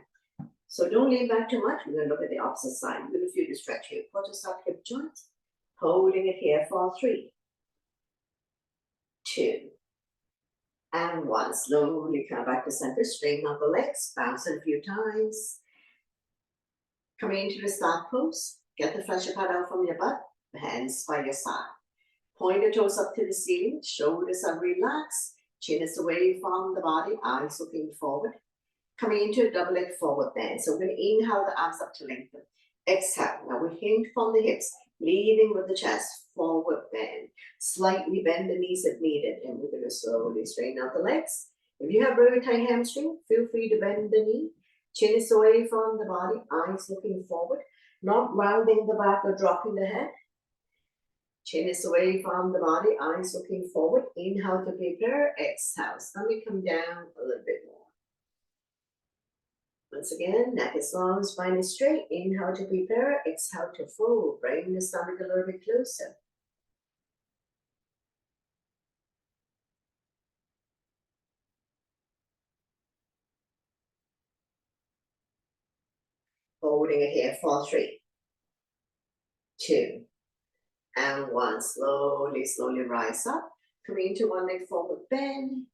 So don't lean back too much. We're going to look at the opposite side. You're going to feel the stretch here. Quadricep, hip joint. Holding it here for 3, 2, and 1. Slowly come back to center. Straighten out the legs. Bounce it a few times. Coming into the start pose. Get the fascia pad out from your butt. Hands by your side. Point the toes up to the ceiling, shoulders are relaxed, chin is away from the body, eyes looking forward. Coming into a double leg forward bend. So we're going to inhale the arms up to lengthen. Exhale. Now we hinge from the hips, leading with the chest, forward bend. Slightly bend the knees if needed, and we're going to slowly straighten out the legs. If you have very tight hamstring, feel free to bend the knee. Chin is away from the body, eyes looking forward, not rounding the back or dropping the head. Chin is away from the body, eyes looking forward. Inhale to prepare, exhale. Stomach come down a little bit more. Once again, neck is long, spine is straight. Inhale to prepare, exhale to fold. Bring the stomach a little bit closer. Holding it here for 3, 2, and 1. Slowly, slowly rise up. Coming into one leg forward bend.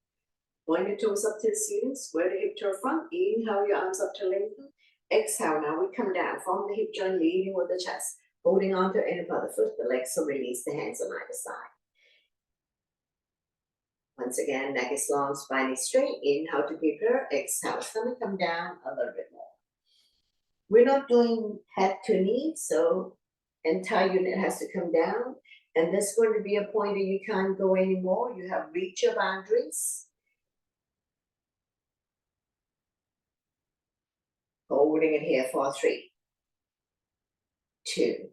Point your toes up to the ceiling, square the hip to the front. Inhale your arms up to lengthen. Exhale, now we come down from the hip joint, leading with the chest. Holding on to end of the foot, the legs will release, the hands on either side. Once again, neck is long, spine is straight. Inhale to prepare, exhale, stomach come down a little bit more. We're not doing head to knee, so entire unit has to come down. And this is going to be a point where you can't go anymore. You have reached your boundaries. Holding it here for 3, 2,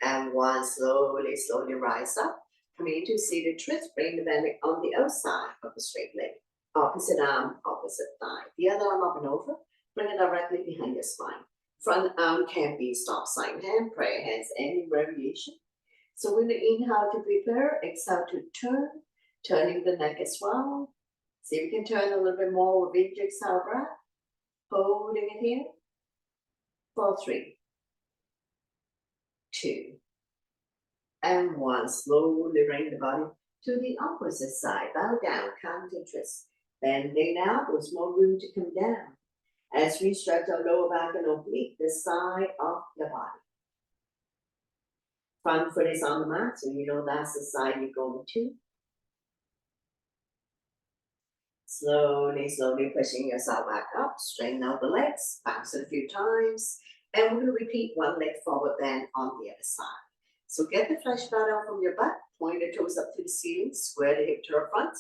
and 1. Slowly, slowly rise up. Coming into seated twist, bring the belly on the outside of the straight leg. Opposite arm, opposite thigh. The other arm up and over. Bring it directly behind your spine. Front arm can be stop sign hand, prayer hands, any variation. So we're going to inhale to prepare, exhale to turn, turning the neck as well. See if we can turn a little bit more with each exhale breath. Holding it here for 3, 2, and 1. Slowly bring the body to the opposite side. Bow down, counter twist. Bending now, there's more room to come down. As we stretch our lower back and oblique, the side of the body. Front foot is on the mat, so you know that's the side you're going to. Slowly, slowly pushing yourself back up, straighten out the legs, bounce it a few times, and we're going to repeat one leg forward bend on the other side. So get the flesh blood out from your butt, point your toes up to the ceiling, square the hip to the front.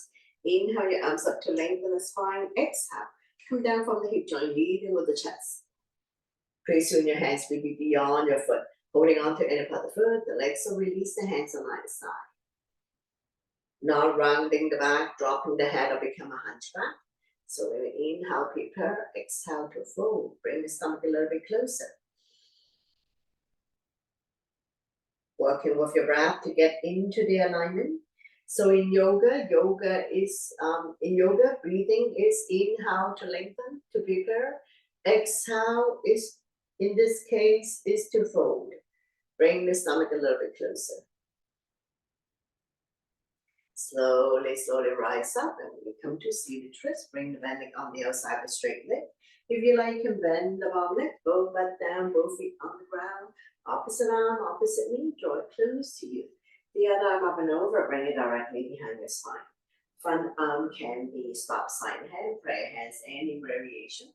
Inhale your arms up to lengthen the spine. Exhale, come down from the hip joint, leading with the chest. Place your hands will be beyond your foot, holding on to inner part of the foot, the legs will release, the hands on either side. Now rounding the back, dropping the head or become a hunchback. So when we inhale, prepare, exhale to fold. Bring the stomach a little bit closer. Working with your breath to get into the alignment. So in yoga, breathing is inhale to lengthen, to prepare. Exhale is, in this case, is to fold. Bring the stomach a little bit closer. Slowly, slowly rise up, and when you come to seated twist, bring the bending on the outside of the straight leg. If you like, you can bend the bottom leg, both butt down, both feet on the ground, opposite arm, opposite knee, draw it close to you. The other arm up and over, bring it directly behind your spine. Front arm can be stop sign head, prayer hands, any variation.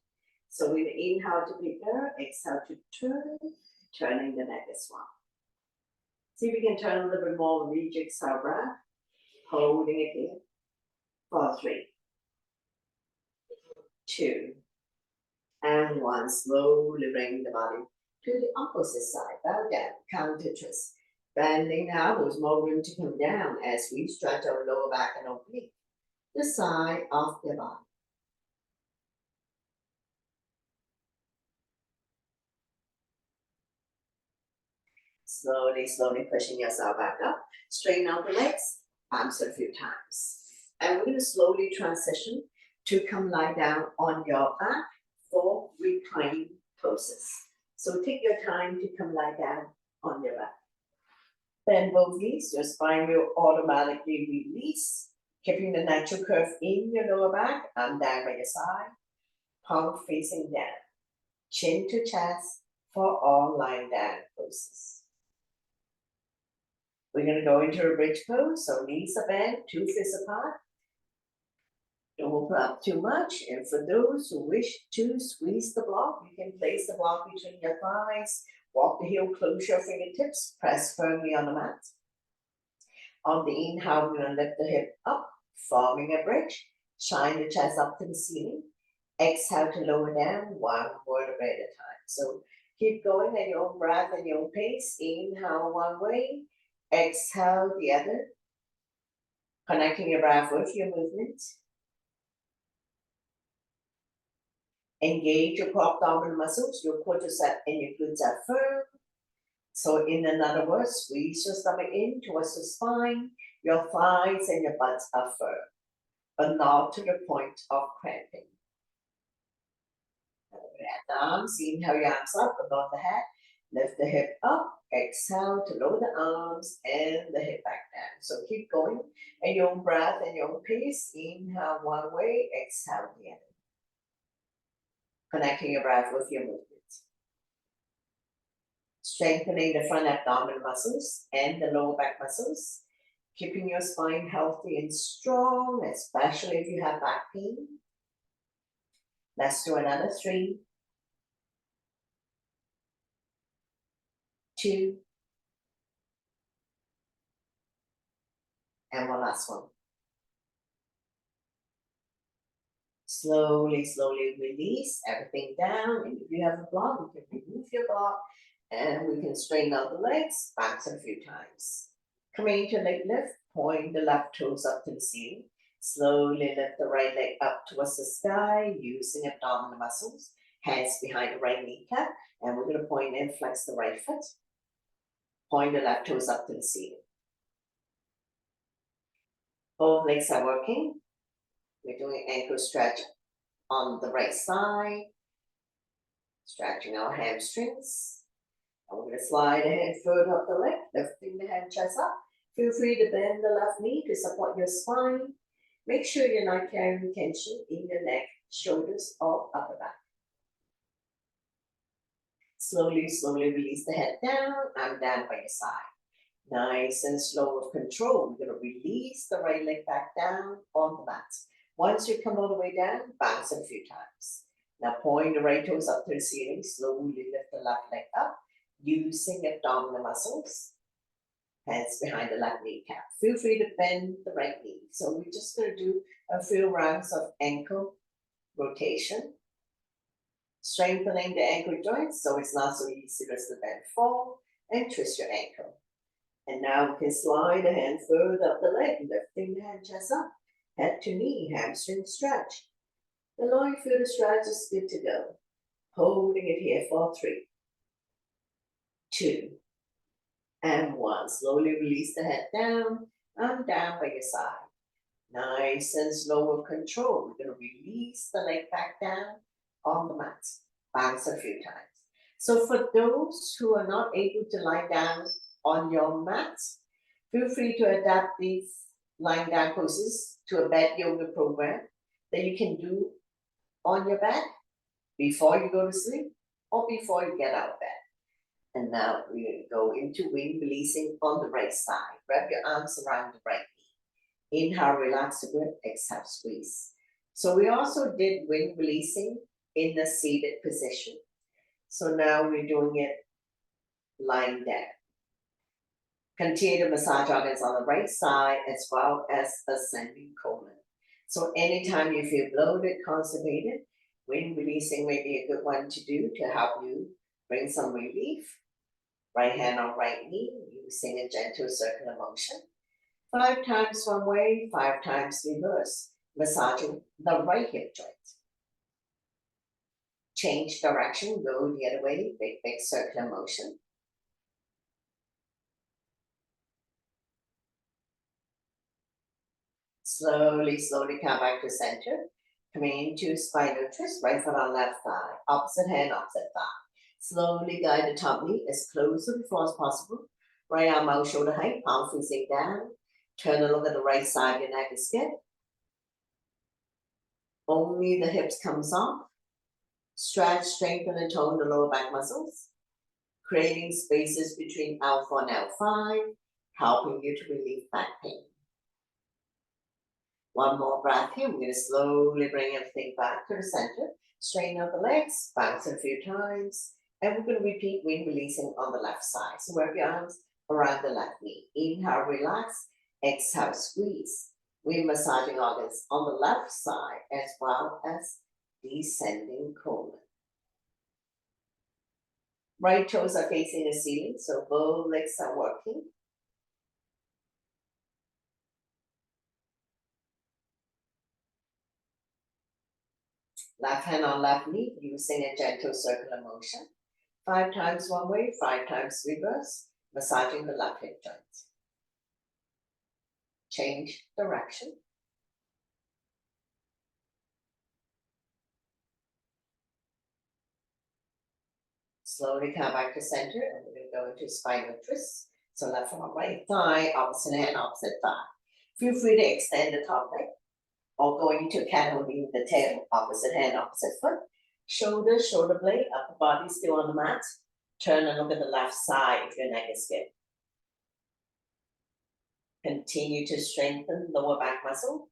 So we inhale to prepare, exhale to turn, turning the neck as well. See if we can turn a little bit more, reach exhale breath. Holding it here for 3, 2, and 1. Slowly bring the body to the opposite side. Bow down, counter twist. Bending now, there's more room to come down as we stretch our lower back and oblique the side of the body. Slowly, slowly pushing yourself back up. Straighten out the legs. Bounce it a few times. And we're going to slowly transition to come lie down on your back for reclining poses. So take your time to come lie down on your back. Bend both knees, your spine will automatically release, keeping the natural curve in your lower back, arm down by your side, palm facing down, chin to chest for all lying down poses. We're going to go into a bridge pose, so knees are bent, 2 fists apart. Don't open up too much, and for those who wish to squeeze the block, you can place the block between your thighs, walk the heel, close your fingertips, press firmly on the mat. On the inhale, we're going to lift the hip up, forming a bridge, shine the chest up to the ceiling. Exhale to lower down, 1 vertebrae at a time. So keep going at your own breath and your own pace. Inhale one way. Exhale the other, connecting your breath with your movement. Engage your core abdominal muscles, your quadriceps and your glutes are firm. So in other words, squeeze your stomach in towards the spine, your thighs and your butts are firm, but not to the point of cramping. The arms, inhale your arms up above the head, lift the hip up. Exhale to lower the arms and the hip back down. So keep going at your own breath and your own pace. Inhale one way, exhale the other. Connecting your breath with your movement. Strengthening the front abdominal muscles and the lower back muscles. Keeping your spine healthy and strong, especially if you have back pain. Let's do another 3, 2, and one last one. Slowly, slowly release everything down. And if you have a block, you can remove your block and we can straighten out the legs, bounce a few times. Coming into leg lift, point the left toes up to the ceiling. Slowly lift the right leg up towards the sky using abdominal muscles. Hands behind the right kneecap. And we're going to point and flex the right foot. Point the left toes up to the ceiling. Both legs are working. We're doing ankle stretch on the right side. Stretching our hamstrings. And we're going to slide the hand further up the leg, lifting the hand chest up. Feel free to bend the left knee to support your spine. Make sure you're not carrying tension in your neck, shoulders, or upper back. Slowly, slowly release the head down. I'm down by your side. Nice and slow with control. We're going to release the right leg back down on the mat. Once you come all the way down, bounce it a few times. Now point the right toes up to the ceiling. Slowly lift the left leg up, using abdominal muscles. Hands behind the left kneecap. Feel free to bend the right knee. So we're just going to do a few rounds of ankle rotation. Strengthening the ankle joints so it's not so easy to bend forward and twist your ankle. And now we can slide the hand further up the leg, lifting the hand chest up, head to knee, hamstring stretch. The lower feel the stretch is good to go. Holding it here for 3, 2, and 1. Slowly release the head down. I'm down by your side. Nice and slow with control. We're going to release the leg back down on the mat. Bounce a few times. So for those who are not able to lie down on your mat, feel free to adapt these lying down poses to a bed yoga program that you can do on your bed before you go to sleep or before you get out of bed. And now we go into wind releasing on the right side. Wrap your arms around the right knee. Inhale, relax the grip. Exhale, squeeze. So we also did wind releasing in the seated position. So now we're doing it lying down. Continue to massage organs on the right side as well as ascending colon. So anytime you feel bloated, constipated, wind releasing may be a good one to do to help you bring some relief. Right hand on right knee, using a gentle circular motion. 5 times one way, 5 times reverse, massaging the right hip joint. Change direction, go the other way, big circular motion. Slowly, slowly come back to center. Coming into spinal twist, right foot on left thigh, opposite hand, opposite thigh. Slowly guide the top knee as close to the floor as possible. Right arm out shoulder height, palm facing down. Turn and look at the right side, your neck is good. Only the hips comes off. Stretch, strengthen, and tone the lower back muscles. Creating spaces between L4 and L5, helping you to relieve back pain. One more breath here. We're going to slowly bring everything back to the center. Straighten out the legs, bounce a few times. And we're going to repeat wind releasing on the left side. So wrap your arms around the left knee. Inhale, relax. Exhale, squeeze. We're massaging organs on the left side as well as descending colon. Right toes are facing the ceiling, so both legs are working. Left hand on left knee, using a gentle circular motion. 5 times one way, 5 times reverse, massaging the left hip joint. Change direction. Slowly come back to center, and we're going to go into spinal twist. So left arm, right thigh, opposite hand, opposite thigh. Feel free to extend the top leg, or going into cat holding the tail, opposite hand, opposite foot. Shoulder, shoulder blade, upper body still on the mat. Turn and look at the left side if your neck is good. Continue to strengthen lower back muscle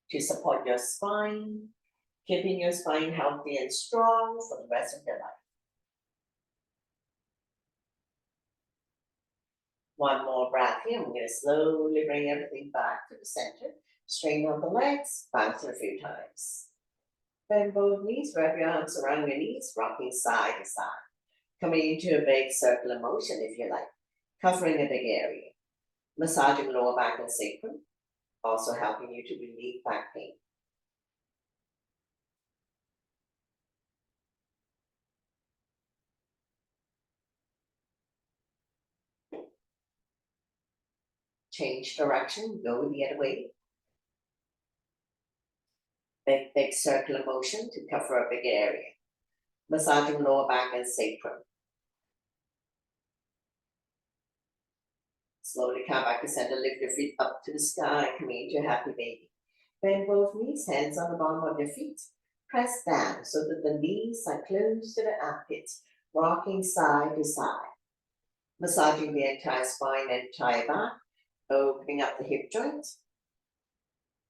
to support your spine, keeping your spine healthy and strong for the rest of your life. One more breath here. We're going to slowly bring everything back to the center. Straighten out the legs, bounce a few times. Bend both knees, wrap your arms around your knees, rocking side to side. Coming into a big circular motion if you like, covering a big area. Massaging lower back and sacrum, also helping you to relieve back pain. Change direction, go the other way. Big circular motion to cover a big area. Massaging lower back and sacrum. Slowly come back to center, lift your feet up to the sky, coming into a happy baby. Bend both knees, hands on the bottom of your feet. Press down so that the knees are close to the armpits, rocking side to side. Massaging the entire spine and entire back, opening up the hip joint,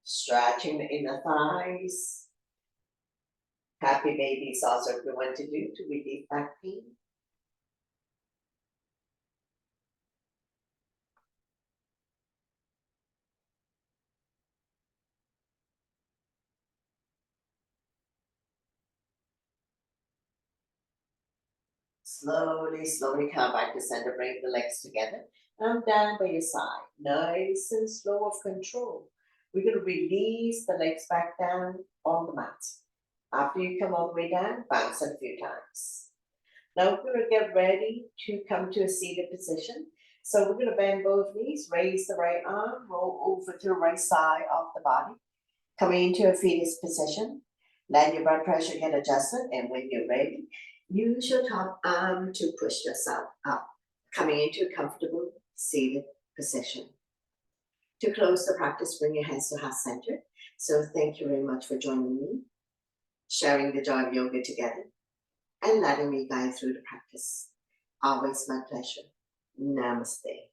stretching the inner thighs. Happy baby is also a good one to do to relieve back pain. Slowly, slowly come back to center, bring the legs together. Arm down by your side, nice and slow of control. We're going to release the legs back down on the mat. After you come all the way down, bounce it a few times. Now we're going to get ready to come to a seated position. So we're going to bend both knees, raise the right arm, roll over to the right side of the body. Coming into a fetus position. Let your blood pressure get adjusted, and when you're ready, use your top arm to push yourself up, coming into a comfortable seated position. To close the practice, bring your hands to heart center. So thank you very much for joining me, sharing the joy of yoga together, and letting me guide through the practice. Always my pleasure. Namaste.